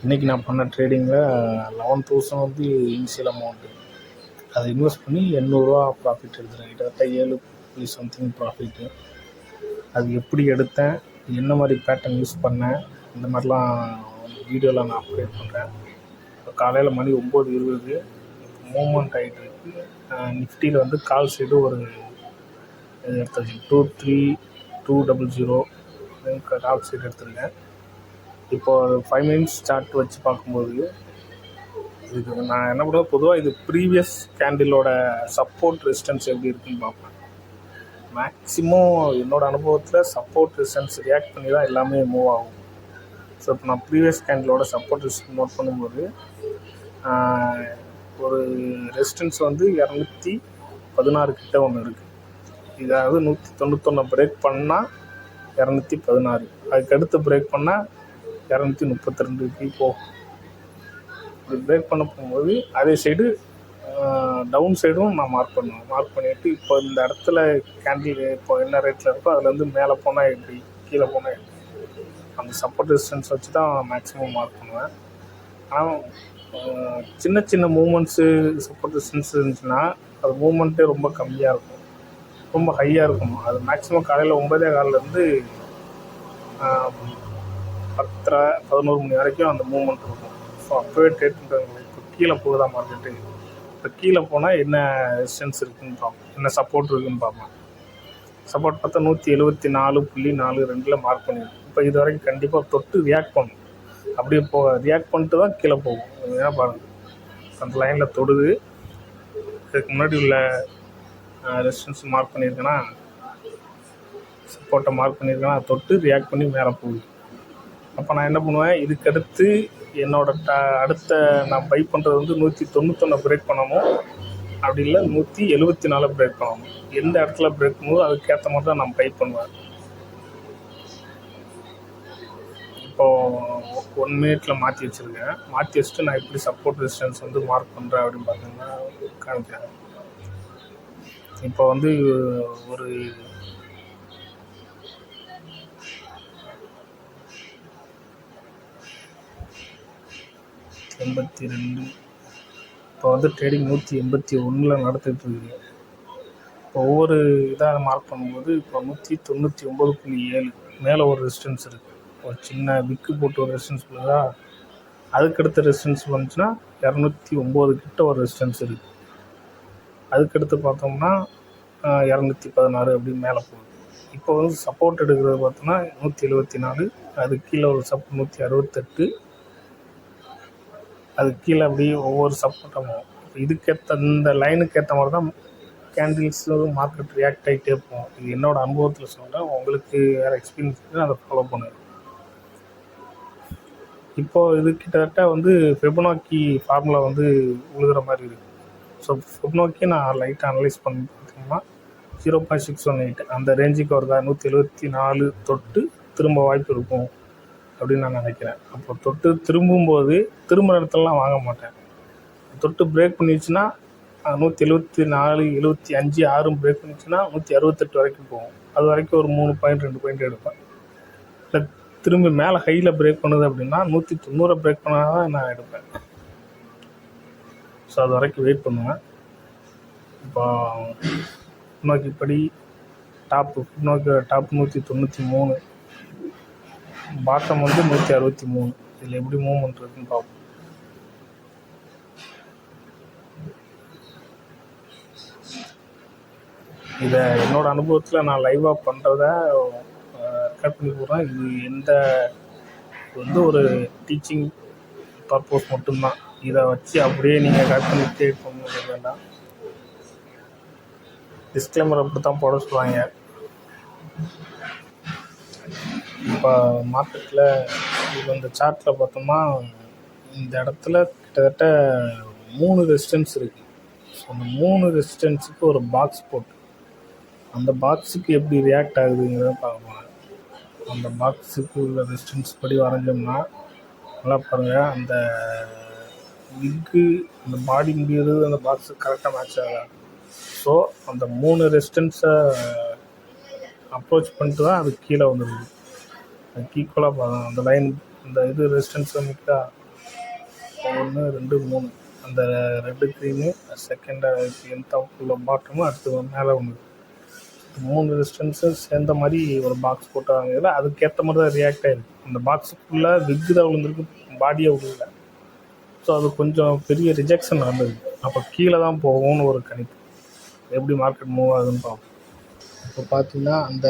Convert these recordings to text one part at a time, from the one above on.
இன்றைக்கி நான் பண்ண ட்ரேடிங்கில் 11,000 வந்து இனிஷியல் அமௌண்ட்டு. அதை இன்வெஸ்ட் பண்ணி ரூ. 800 ப்ராஃபிட் எடுத்துகிறேன். கிட்டத்தட்ட 7 சம்திங் ப்ராஃபிட்டு. அது எப்படி எடுத்தேன், என்ன மாதிரி பேட்டர்ன் யூஸ் பண்ணேன், இந்த மாதிரிலாம் வீடியோவில் நான் அப்டேட் பண்ணுறேன். இப்போ காலையில் மணி 9:20 மூவ்மெண்ட் ஆகிட்டு இருக்கு. நிஃப்டியில் வந்து கால் சைடு ஒரு எடுத்துருக்கேன் 23200 கால் சைடு எடுத்துருக்கேன். இப்போது 5 மினிட்ஸ் சார்ட் வச்சு பார்க்கும்போது இதுக்கு நான் என்ன பண்ணுவேன், பொதுவாக இது ப்ரீவியஸ் கேண்டிலோட சப்போர்ட் ரெசிஸ்டன்ஸ் எப்படி இருக்குன்னு பார்ப்பேன். மேக்ஸிமம் என்னோடய அனுபவத்தில் சப்போர்ட் ரெசிஸ்டன்ஸ் ரியாக்ட் பண்ணி தான் எல்லாமே மூவ் ஆகும். ஸோ இப்போ நான் ப்ரீவியஸ் கேண்டிலோட சப்போர்ட் ரெசிஸ்டன்ஸ் நோட் பண்ணும்போது ஒரு ரெசிஸ்டன்ஸ் வந்து 216 கிட்ட ஒன்று இருக்குது. இதாவது 191 பிரேக் பண்ணால் 216, அதுக்கடுத்து பிரேக் பண்ணால் 232 போகும். இப்படி பிரேக் பண்ண போகும்போது அதே சைடு டவுன் சைடும் நான் மார்க் பண்ணுவேன். மார்க் பண்ணிவிட்டு இப்போ இந்த இடத்துல கேண்டில் இப்போ என்ன ரேட்டில் இருக்கோ அதுலேருந்து மேலே போனால் எப்படி, கீழே போனால் எப்படி, அந்த சப்போர்ட் ரெசிஸ்டன்ஸ் வச்சு தான் மேக்ஸிமம் மார்க் பண்ணுவேன். ஆனால் சின்ன சின்ன மூமெண்ட்ஸு சப்போர்ட் ரெசிஸ்டன்ஸ் இருந்துச்சுன்னா அது மூமெண்ட்டே ரொம்ப கம்மியாக இருக்கும், ரொம்ப ஹையாக இருக்கும். அது மேக்ஸிமம் காலையில் 9:15லேருந்து 10:30-11 மணி வரைக்கும் அந்த மூமெண்ட் இருக்கும். ஸோ அப்போவே ட்ரேட் பண்ணுறவங்க இப்போ கீழே போகுதா மார்க்கெட்டு, இப்போ கீழே போனால் என்ன ரெசிஸ்டன்ஸ் இருக்குதுன்னு பார்ப்போம், என்ன சப்போர்ட் இருக்குதுன்னு பார்ப்போம். சப்போர்ட் பார்த்தா 174.42 மார்க் பண்ணியிருக்கோம். இப்போ இது வரைக்கும் கண்டிப்பாக தொட்டு ரியாக்ட் பண்ணும். அப்படியே ரியாக்ட் பண்ணிட்டு தான் கீழே போகும். ஏன்னா பாருங்கள், அந்த லைனில் தொடுது. இதுக்கு முன்னாடி உள்ள ரெசிஸ்டன்ஸ் மார்க் பண்ணியிருக்கேன்னா, சப்போர்ட்டை மார்க் பண்ணியிருக்கேன்னா தொட்டு ரியாக்ட் பண்ணி மேலே போகுது. அப்போ நான் என்ன பண்ணுவேன், இதுக்கடுத்து என்னோட அடுத்த நான் பை பண்ணுறது வந்து 191 பிரேக் பண்ணணும், அப்படி இல்லை 174 பிரேக் பண்ணணும். எந்த இடத்துல பிரேக் பண்ணுவோம் அதுக்கேற்ற மாதிரி தான் நான் பை பண்ணுவேன். இப்போது 1 மினிட்டில் மாற்றி வச்சுருக்கேன். மாற்றி வச்சுட்டு நான் எப்படி சப்போர்ட் ரெசிஸ்டன்ஸ் வந்து மார்க் பண்ணுறேன் அப்படின்னு பார்த்தீங்கன்னா காமிக்கிறேன். இப்போ வந்து ஒரு 82, இப்போ வந்து ட்ரேடிங் 181 நடத்திட்டுருக்கு. இப்போ ஒவ்வொரு இதாக மார்க் பண்ணும்போது இப்போ 199.7 மேலே ஒரு ரெசிஸ்டன்ஸ் இருக்குது. ஒரு சின்ன விக்கு போட்டு ஒரு ரெசிஸ்டன்ஸ் போகுதா, அதுக்கடுத்த ரெசிஸ்டன்ஸ் வந்துச்சுன்னா 209 கிட்ட ஒரு ரெசிஸ்டன்ஸ் இருக்குது. அதுக்கடுத்து பார்த்தோம்னா 216 அப்படின்னு மேலே போகுது. இப்போ வந்து சப்போர்ட் எடுக்கிறது பார்த்தோம்னா 174, அது கீழே ஒரு சப்போர்ட் 168, அது கீழே அப்படியே ஒவ்வொரு சப்போர்ட்டாக. இப்போ இதுக்கேற்ற இந்த லைனுக்கு ஏற்ற மாதிரி தான் கேண்டில்ஸ் மார்க்கெட் ரியாக்ட் ஆகிட்டே போகும். இது என்னோடய அனுபவத்தில் சொல்கிறேன், உங்களுக்கு வேறு எக்ஸ்பீரியன்ஸ் அதை ஃபாலோ பண்ணுவேன். இப்போது இது கிட்டத்தட்ட வந்து ஃபெபனாக்கி ஃபார்முலா வந்து உழுகிற மாதிரி இருக்குது. ஸோ ஃபெபனாக்கி நான் லைட்டாக அனலைஸ் பண்ணி பார்த்தீங்கன்னா 0.618 அந்த ரேஞ்சுக்கு வருதா, 174 தொட்டு திரும்ப வாய்ப்பு இருக்கும் அப்படின்னு நான் நினைக்கிறேன். அப்போ தொட்டு திரும்பும்போது திரும்ப இடத்துலலாம் வாங்க மாட்டேன். தொட்டு பிரேக் பண்ணிடுச்சுன்னா 174, 75, 6 பிரேக் பண்ணிச்சுன்னா 168 வரைக்கும் போகும். அது வரைக்கும் ஒரு 3 பாயிண்ட் 2 பாயிண்ட் எடுப்பேன். இல்லை திரும்பி மேலே ஹையில் பிரேக் பண்ணுது அப்படின்னா 190 பிரேக் பண்ணால் தான் நான் எடுப்பேன். ஸோ அது வரைக்கும் வெயிட் பண்ணுவேன். இப்போ நோக்கிப்படி டாப் 193, பாட்டம் வந்து 163. இதில் எப்படி மூவ்மெண்ட் இருக்குன்னு பார்ப்போம். இதை என்னோடய அனுபவத்தில் நான் லைவாக பண்ணுறத ரெக்கார்ட் பண்ணி போடுறேன். இது எந்த வந்து ஒரு டீச்சிங் பர்பஸ் மட்டும்தான். இதை வச்சு அப்படியே நீங்கள் ரெக்கார்ட் பண்ணி கிரியேட் பண்ண வேண்டாம். டிஸ்க்ளைமர் அப்படி தான் போட சொல்லுவாங்க. இப்போ மார்க்கெட்டில் இப்போ இந்த சார்ட்டில் பார்த்தோம்னா இந்த இடத்துல கிட்டத்தட்ட 3 ரெசிஸ்டன்ஸ் இருக்குது. ஸோ அந்த 3 ரெசிஸ்டன்ஸுக்கு ஒரு பாக்ஸ் போட்டு அந்த பாக்ஸுக்கு எப்படி ரியாக்ட் ஆகுதுங்கிறத பார்க்கணும். அந்த பாக்ஸுக்கு உள்ள ரெசிஸ்டன்ஸ் படி வரைஞ்சோம்னா நல்லா பாருங்கள், அந்த விக்கு அந்த பாடி முடிகிறது அந்த பாக்ஸுக்கு கரெக்டாக மேட்ச் ஆகலாம். ஸோ அந்த 3 ரெசிஸ்டன்ஸை அப்ரோச் பண்ணிட்டு தான் அது கீழே வந்துடுது. அதுக்கு ஈக்குவலாக பார்க்கணும். அந்த லைன் அந்த இது ரெசிஸ்டன்ஸ் நிற்கா, 1 2 3 அந்த ரெட்டு க்ரீனு செகண்டாக உள்ள பாட்டமும் அடுத்து மேலே ஒன்று 3 ரெசிஸ்டன்ஸும் சேர்ந்த மாதிரி ஒரு பாக்ஸ் போட்டு வாங்கியதில் அதுக்கேற்ற மாதிரி தான் ரியாக்ட் ஆகிருக்கு. அந்த பாக்ஸுக்குள்ளே விக்கு தான் விழுந்திருக்கு, பாடியை விழுல. ஸோ அது கொஞ்சம் பெரிய ரிஜெக்ஷன் நடந்தது. அப்போ கீழே தான் போகும்னு ஒரு கணிப்பு. எப்படி மார்க்கெட் மூவ் ஆகுதுன்னு பார்ப்போம். இப்போ பார்த்தீங்கன்னா அந்த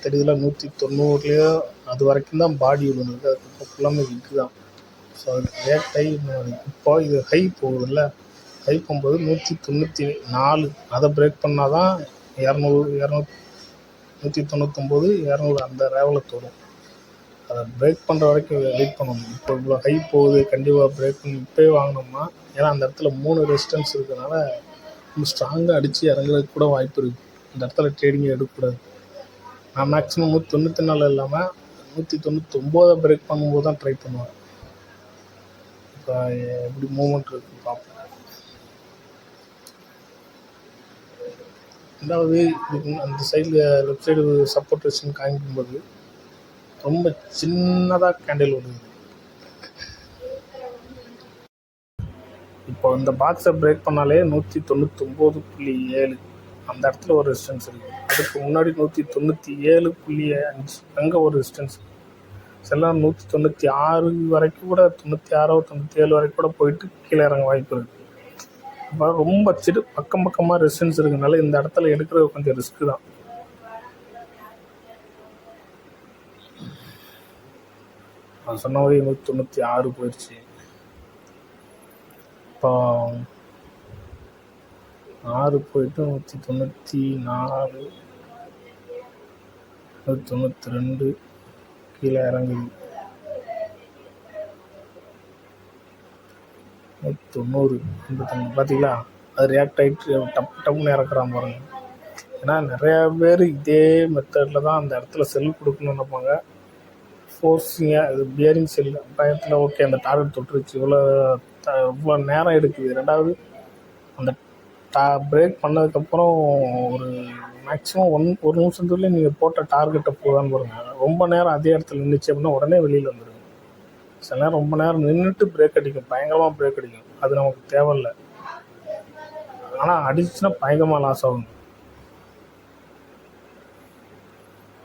தெரியுதுல 190லேயோ அது வரைக்கும் தான் பாடி விழுந்துருக்கு. அதுக்கப்புறம் ஃபுல்லாமே விக்கு தான். ஸோ அது ரியாக்ட் ஆகி இப்போ இது ஹை போகுதுல்ல, ஹை போகும்போது 194 அதை பிரேக் பண்ணால் தான் 200 199 200 அந்த லெவலில் தோடும். அதை பிரேக் பண்ணுற வரைக்கும் வெயிட் பண்ணணும். இப்போ இவ்வளோ ஹை போகுது, கண்டிப்பாக பிரேக் பண்ணி இப்போயே வாங்கினோம்னா, ஏன்னா அந்த இடத்துல 3 ரெசிஸ்டன்ஸ் இருக்கிறதுனால ரொம்ப ஸ்ட்ராங்காக அடித்து இறங்குறதுக்கு கூட வாய்ப்பு இருக்குது. இந்த இடத்துல ட்ரேடிங்கை எடுக்கக்கூடாது. நான் மேக்ஸிமம் 194 இல்லாமல் 199 பிரேக் பண்ணும்போது தான் ட்ரை பண்ணுவேன். இப்போ எப்படி மூவ்மெண்ட் இருக்குன்னு பார்ப்போம். ரெண்டாவது அந்த சைடில் லெஃப்ட் சைடு சப்போர்ட் ரெசிஸ்டன்ஸ் காமிக்கும்போது ரொம்ப சின்னதாக கேண்டில் விடுது. இப்போ இந்த பாக்ஸை பிரேக் பண்ணாலே 199.7 அந்த இடத்துல ஒரு ரெசிஸ்டன்ஸ் இருக்குது. அதுக்கு முன்னாடி 197.5 அங்கே ஒரு ரெசிஸ்டன்ஸ். சில 196 வரைக்கும் கூட 96 97 வரைக்கும் கூட போயிட்டு கீழே இறங்க வாய்ப்பு இருக்குது. இப்போ ரொம்ப பக்கமாக ரெசிஸ்டன்ஸ் இருக்குனால இந்த இடத்துல எடுக்கிறது கொஞ்சம் ரிஸ்க்கு தான். நான் சொன்ன மாதிரி 196 போயிடுச்சு. இப்போ 6 போயிட்டு 194 192 கீழே இறங்குது. 90 பார்த்தீங்களா, அது ரியாக்ட் ஆகிட்டு டப்புன்னு இறக்குறான் பாருங்க. ஏன்னா நிறையா பேர் இதே மெத்தடில் தான் அந்த இடத்துல செல் கொடுக்கணும்னு நினைப்பாங்க. ஃபோர்ஸிங்காக இது பியரிங் செல் பயத்தில் ஓகே அந்த டார்கெட் தொட்டுருச்சு, இவ்வளோ நேரம் எடுக்குது. ரெண்டாவது அந்த பிரேக் பண்ணதுக்கப்புறம் ஒரு மேக்ஸிமம் ஒரு நிமிஷத்துலேயே நீங்கள் போட்ட டார்கெட்டை போதான்னு பாருங்கள். ரொம்ப நேரம் அதே இடத்துல நின்றுச்சு அப்படின்னா உடனே வெளியில் வந்துடுங்க. சில நேரம் ரொம்ப நேரம் நின்றுட்டு பிரேக் அடிக்கும், பயங்கரமாக பிரேக் அடிக்கும். அது நமக்கு தேவையில்லை. ஆனால் அடிச்சுன்னா பயங்கரமாக லாஸ் ஆகும்.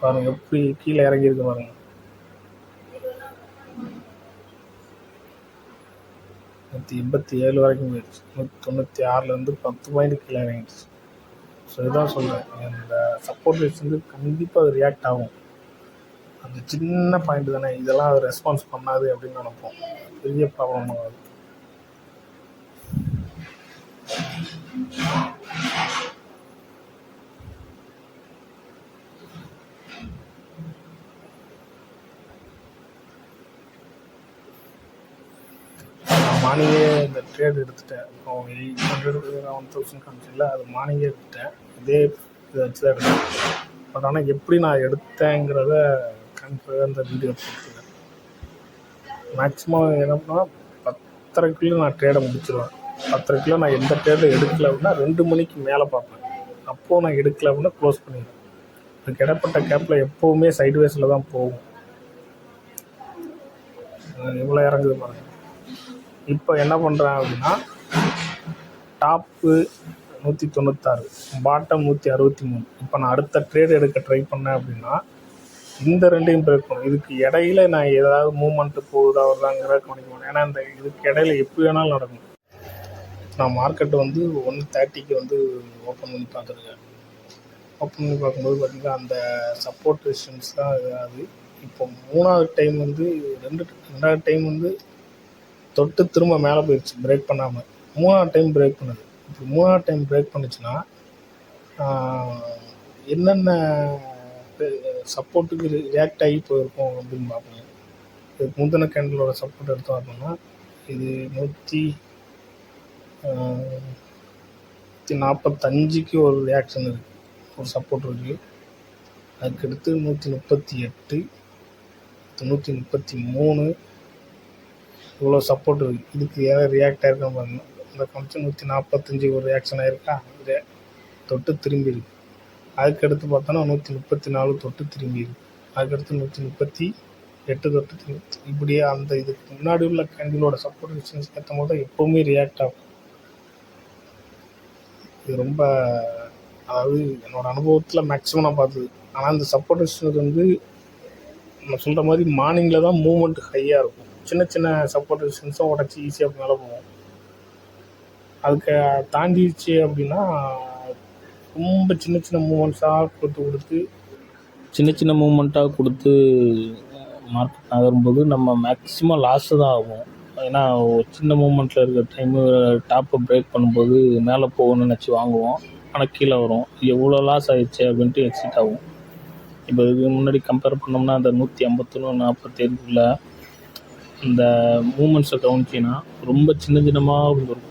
பாருங்கள் எப்படி கீழே இறங்கியிருக்கு பாருங்கள். 187 வரைக்கும் போயிடுச்சு. 196 10 பாயிண்ட் கீழே இறங்கிடுச்சு. ஸோ இதுதான் சொல்கிறேன், இந்த சப்போர்ட் ரேட்ஸ் கண்டிப்பாக அது ரியாக்ட் ஆகும். அந்த சின்ன பாயிண்ட் தானே, இதெல்லாம் அது ரெஸ்பான்ஸ் பண்ணாது அப்படின்னு நினைப்போம். பெரிய ப்ராப்ளம் ஆகுது. மார்னிங்கே இந்த ட்ரேட் எடுத்துட்டேன். 800 1000 காமிச்சில்ல, அது மார்னிங்கே எடுத்துட்டேன். இதே இதை வச்சு தான் எடுத்தேன். பட் ஆனால் எப்படி நான் எடுத்தேங்கிறத கண்டிப்பாக இந்த வீடியோ போட்டுருக்கேன். மேக்ஸிமம் என்னன்னா 10:30 நான் ட்ரேடை முடிச்சிடுவேன். 10:30 நான் எந்த ட்ரேடும் எடுக்கலை அப்படின்னா 2 மணிக்கு மேலே பார்ப்பேன். அப்போது நான் எடுக்கலை அப்படின்னா க்ளோஸ் பண்ணிடுவேன். அதுக்கு இடப்பட்ட கேப்பில் எப்போவுமே சைட்வேஸில் தான் போகும். எவ்வளோ இறங்குது பாருங்க. இப்போ என்ன பண்ணுறேன் அப்படின்னா டாப்பு 196, பாட்டம் 163. இப்போ நான் அடுத்த ட்ரேட் எடுக்க ட்ரை பண்ணேன் அப்படின்னா இந்த ரெண்டையும் பிரேக் பண்ணும். இதுக்கு இடையில நான் ஏதாவது மூவ்மெண்ட்டு போகுதா வருதாங்கிற கவனிக்கணும். ஏன்னா இந்த இதுக்கு இடையில எப்படி வேணாலும் நடக்கும். நான் மார்க்கெட்டு 130க்கு ஓப்பன் பண்ணி பார்த்துருக்கேன். ஓப்பன் பண்ணி பார்க்கும்போது பார்த்திங்கன்னா அந்த சப்போர்ட் ரெசிஸ்டன்ஸ் தான் அது. இப்போ மூணாவது டைம் ரெண்டாவது டைம் தொட்டு திரும்ப மேலே போயிடுச்சு பிரேக் பண்ணாமல். மூணாவது டைம் பிரேக் பண்ணுது. இப்போ மூணாவது டைம் பிரேக் பண்ணிச்சுன்னா என்னென்ன சப்போர்ட்டுக்கு ரியாக்ட் ஆகி போயிருக்கோம் அப்படின்னு பார்ப்போங்க. இதுக்கு முந்தின கேண்டலோட சப்போர்ட் எடுத்து பார்த்தோம்னா இது 145க்கு ஒரு ரியாக்ஷன் இருக்குது, ஒரு சப்போர்ட் இருக்குது. அதுக்கடுத்து 138, 133 இவ்வளோ சப்போர்ட் இருக்குது. இதுக்கு ஏதாவது ரியாக்ட் ஆகிருக்கான்னு பாருங்கள். இந்த கமிஷன் 145 ஒரு ரியாக்ஷன் ஆகிருக்கா, தொட்டு திரும்பி இருக்கு. அதுக்கடுத்து பார்த்தோன்னா 134 தொட்டு திரும்பி இருக்கு. அதுக்கடுத்து 138 8 தொட்டு இப்படியே அந்த இதுக்கு முன்னாடி உள்ள கேண்டிலோட சப்போர்ட் ரெசிஸ்டன்ஸ் ஏற்றும் போது தான் எப்போவுமே ரியாக்ட் ஆகும். இது ரொம்ப, அதாவது என்னோடய அனுபவத்தில் மேக்ஸிமம் நான் பார்த்தது. ஆனால் இந்த சப்போர்ட் ரெசிஸ்டன்ஸ் வந்து நான் சொல்கிற மாதிரி மார்னிங்கில் தான் மூவ்மெண்ட் ஹையாக இருக்கும். சின்ன சின்ன சப்போர்ட் ரெசிஸ்டன்ஸும் உடச்சி ஈஸியாக மேலே போகும். அதுக்கு தாண்டிடுச்சு அப்படின்னா ரொம்ப சின்ன சின்ன மூமெண்ட்ஸாக கொடுத்து சின்ன சின்ன மூமெண்ட்டாக கொடுத்து மார்க்கெட் நகரும்போது நம்ம மேக்ஸிமம் லாஸு தான் ஆகும். ஏன்னா சின்ன மூமெண்ட்டில் இருக்கிற டைமு டாப்பை பிரேக் பண்ணும்போது மேலே போகணும்னு நினச்சி வாங்குவோம், ஆனால் கீழே வரும். எவ்வளோ லாஸ் ஆகிடுச்சு அப்படின்ட்டு எக்ஸிட் ஆகும். இப்போ இதுக்கு முன்னாடி கம்பேர் பண்ணோம்னா அந்த 151 47 இந்த மூமெண்ட்ஸை கவனிச்சிங்கன்னா ரொம்ப சின்ன சின்னமாக இருக்கும்.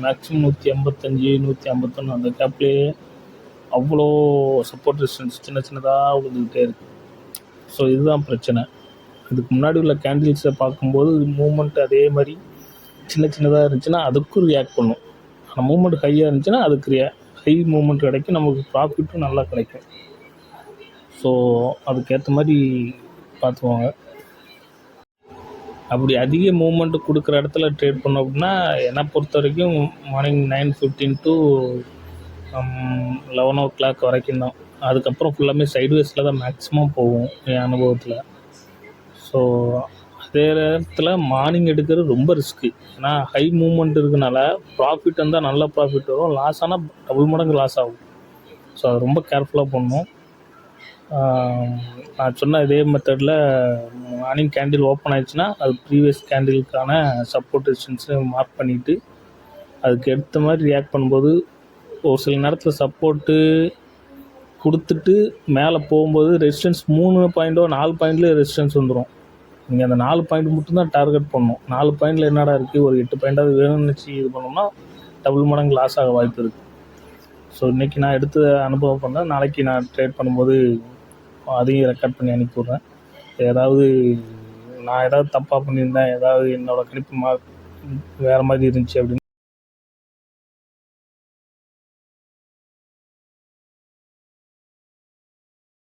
மேக்ஸிமம் 185 151 அந்த கேப்லேயே அவ்வளோ சப்போர்ட் ரெசிஸ்டன்ஸ் சின்ன சின்னதாக விழுந்துக்கிட்டே இருக்குது. ஸோ இதுதான் பிரச்சனை. இதுக்கு முன்னாடி உள்ள கேண்டில்ஸை பார்க்கும்போது மூமெண்ட் அதே மாதிரி சின்ன சின்னதாக இருந்துச்சுன்னா அதுக்கும் ரியாக்ட் பண்ணும். ஆனால் மூமெண்ட் ஹையாக இருந்துச்சுன்னா அதுக்கு ஹை மூமெண்ட் கிடைக்கும், நமக்கு ப்ராஃபிட்டும் நல்லா கிடைக்கும். ஸோ அதுக்கேற்ற மாதிரி பார்த்துக்குவாங்க. அப்படி அதிக மூமெண்ட்டு கொடுக்குற இடத்துல ட்ரேட் பண்ணோம் அப்படின்னா என்னை பொறுத்த வரைக்கும் மார்னிங் 9:15 to 11 o'clock வரைக்கும் தான். அதுக்கப்புறம் ஃபுல்லாமே சைட்வேஸில் தான் மேக்ஸிமம் போகும் என் அனுபவத்தில். ஸோ அதே நேரத்தில் மார்னிங் எடுக்கிறது ரொம்ப ரிஸ்க்கு. ஏன்னா ஹை மூமெண்ட் இருக்கனால ப்ராஃபிட் வந்தால் நல்ல ப்ராஃபிட் வரும், லாஸ் ஆனால் டபுள் மடங்கு லாஸ் ஆகும். ஸோ அது ரொம்ப கேர்ஃபுல்லாக பண்ணணும். நான் சொன்ன இதே மெத்தடில் மார்னிங் கேண்டில் ஓப்பன் ஆயிடுச்சுன்னா அது ப்ரீவியஸ் கேண்டிலுக்கான சப்போர்ட் ரெசிஸ்டன்ஸை மார்க் பண்ணிவிட்டு அதுக்கு ஏற்ற மாதிரி ரியாக்ட் பண்ணும்போது ஒரு சில நேரத்தில் சப்போர்ட்டு கொடுத்துட்டு மேலே போகும்போது ரெசிஸ்டன்ஸ் 3 பாயிண்டோ 4 பாயிண்ட்லேயே ரெசிஸ்டன்ஸ் வந்துடும். நீங்கள் அந்த 4 பாயிண்ட் மட்டும்தான் டார்கெட் பண்ணணும். 4 பாயிண்டில் என்னடா இருக்குது, ஒரு 8 பாயிண்டாவது வேணும்னு நினச்சி இது பண்ணோம்னா டபுள் மடங்கு லாஸ் ஆக வாய்ப்பு இருக்குது. ஸோ இன்றைக்கி நான் எடுத்து அனுபவம் பண்ணேன். நாளைக்கு நான் ட்ரேட் பண்ணும்போது அதையும் ரெக்கார்ட் பண்ணி அனுப்பிவிட்றேன். நான் ஏதாவது தப்பாக பண்ணியிருந்தேன், ஏதாவது என்னோடய கணிப்பு வேறு மாதிரி இருந்துச்சு அப்படின்னு